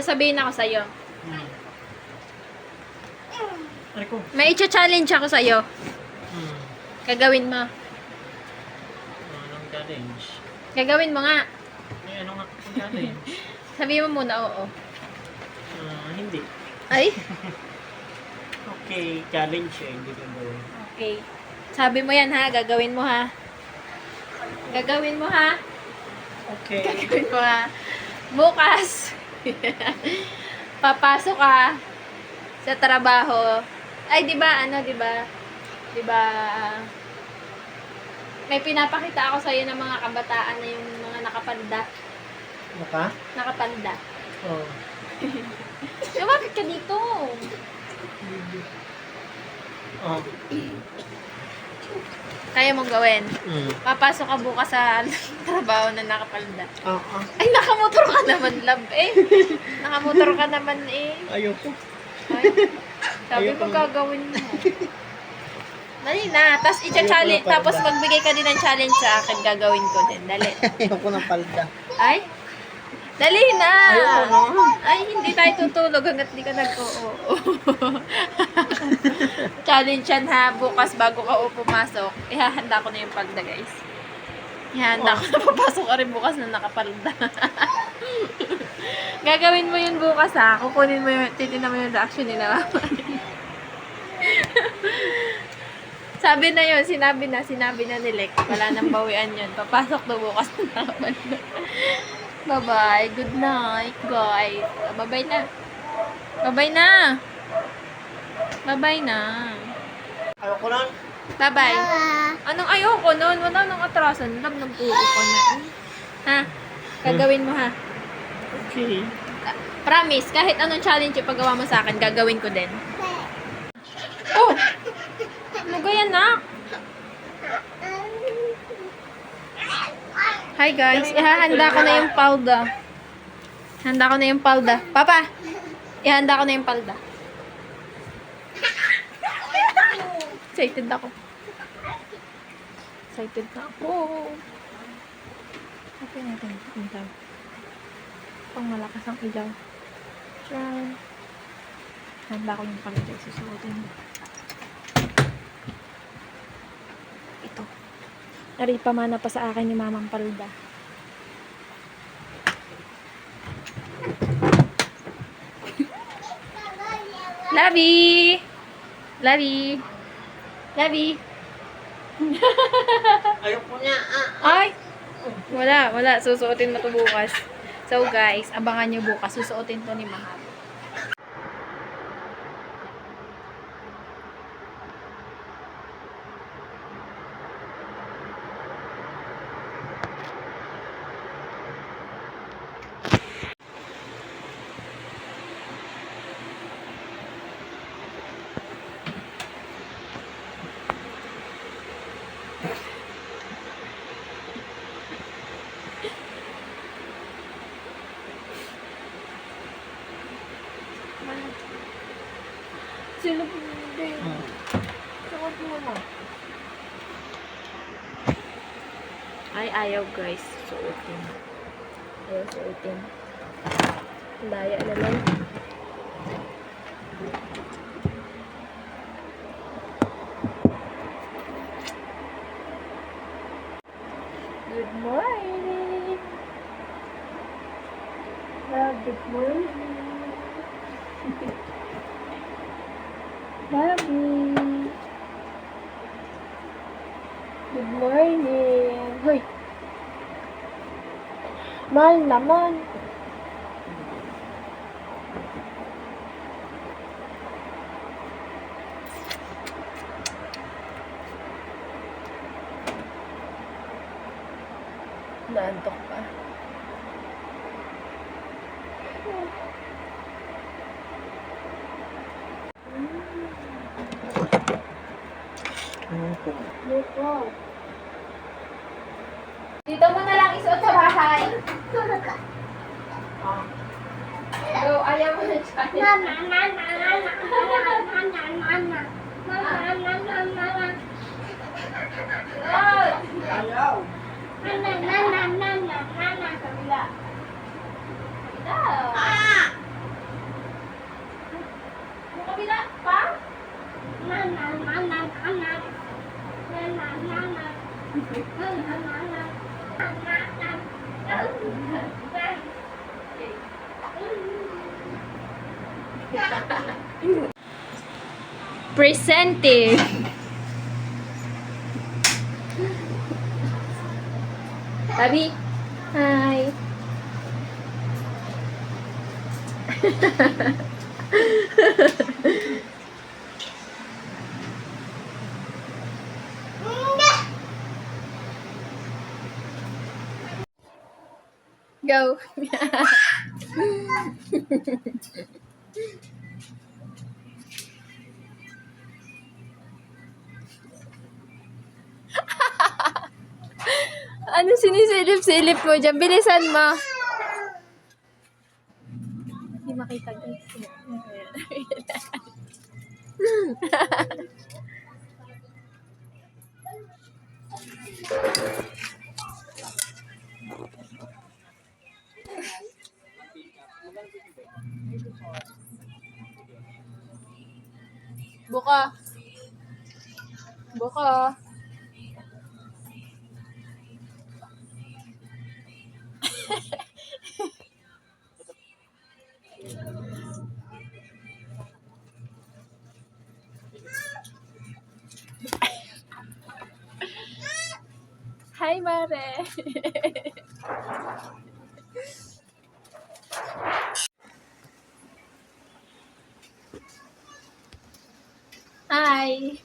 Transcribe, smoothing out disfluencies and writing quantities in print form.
sasabihin ako sa'yo. Hmm. Ay ko. May i-challenge ako sa'yo. Hmm. Gagawin mo. Anong challenge? Gagawin mo nga. Ay, ano nga ang challenge? Sabihin mo muna, oo. Hindi. Ay? Okay, challenge eh. Hindi ko gawin. Okay. Sabi mo yan ha, gagawin mo ha. Gagawin mo ha. Okay. Gagawin mo ha. Bukas. Papasok ka sa trabaho. Ay, di ba, di ba? Di ba, may pinapakita ako sa'yo ng mga kabataan na yung mga nakapanda. Maka? Nakapanda. Oo. Lumapit ka dito. Oh. Kaya mong gawin. Hmm. Papasok ka bukas sa trabaho na nakapalda. Oo. Ay, nakamotor ka naman, love, eh. Nakamotor ka naman, eh. Ayoko. Ay, sabi ko Ayoko. gagawin mo. Dali na. Tapos i-challenge. Ayoko na Tapos palda. magbigay ka din ng challenge sa akin. Gagawin ko din. Dali. Ayoko ng palda. Ay? Dali na. Ayoko na. Ay, hindi tayo tutulog hanggat di ka nag-oo. Challenge yan ha. Bukas bago ka pumasok, ihahanda ko na yung palda, guys. Ihahanda ko na papasok ka rin bukas na nakapalda. Gagawin mo yun bukas ha. Kukunin mo yung, titignan mo yung reaction ni mama. Sabi na yun, sinabi na ni Lex. Wala nang bawian yun. Papasok na bukas na nakapalda. Bye-bye. Good night, guys. Bye-bye na. Bye-bye na. Bye-bye na. Ayoko nun. Bye-bye. Anong ayoko nun? Wala nang atrasan. Love, nag-uo ko na. Ha? Gagawin mo ha? Okay. Promise, kahit anong challenge yung paggawa mo sa akin, gagawin ko din. Oh! Ano ganyan, nak? Hi guys, ihahanda ko na yung palda. Handa ko na yung palda. Papa, ihanda ko na yung palda. Excited ako. Excited na ako. Okay natin. Ilaw. Pang malakas ang ilaw. Diyan. Handa ko yung palda. Susuotin. Ito. Naripamana pa sa akin ni mamang palda. Labi! Labi! Labi! Ayoko niya. Ay! Wala. Susuotin mo to bukas. So guys, abangan nyo bukas. Susuotin to ni Mahal. Sila po hindi. Sukot mo na. Ay, ayaw guys. Suotin. Ayaw suotin. Daya na lang. Good morning. Good morning. Bobby. Good morning. Hoy. Mahal naman. Naantok pa. Dito. Dito mo na lang isuot sa bahay. So, ayaw mo na siya. Ayaw. Kabila. Kabila. Presenting. Tabi. Hi. Go. Ano sinisilip-silip mo dyan? Bilisan mo. Hindi makita guys. Buka. Buka. Hi, Mare. Hi.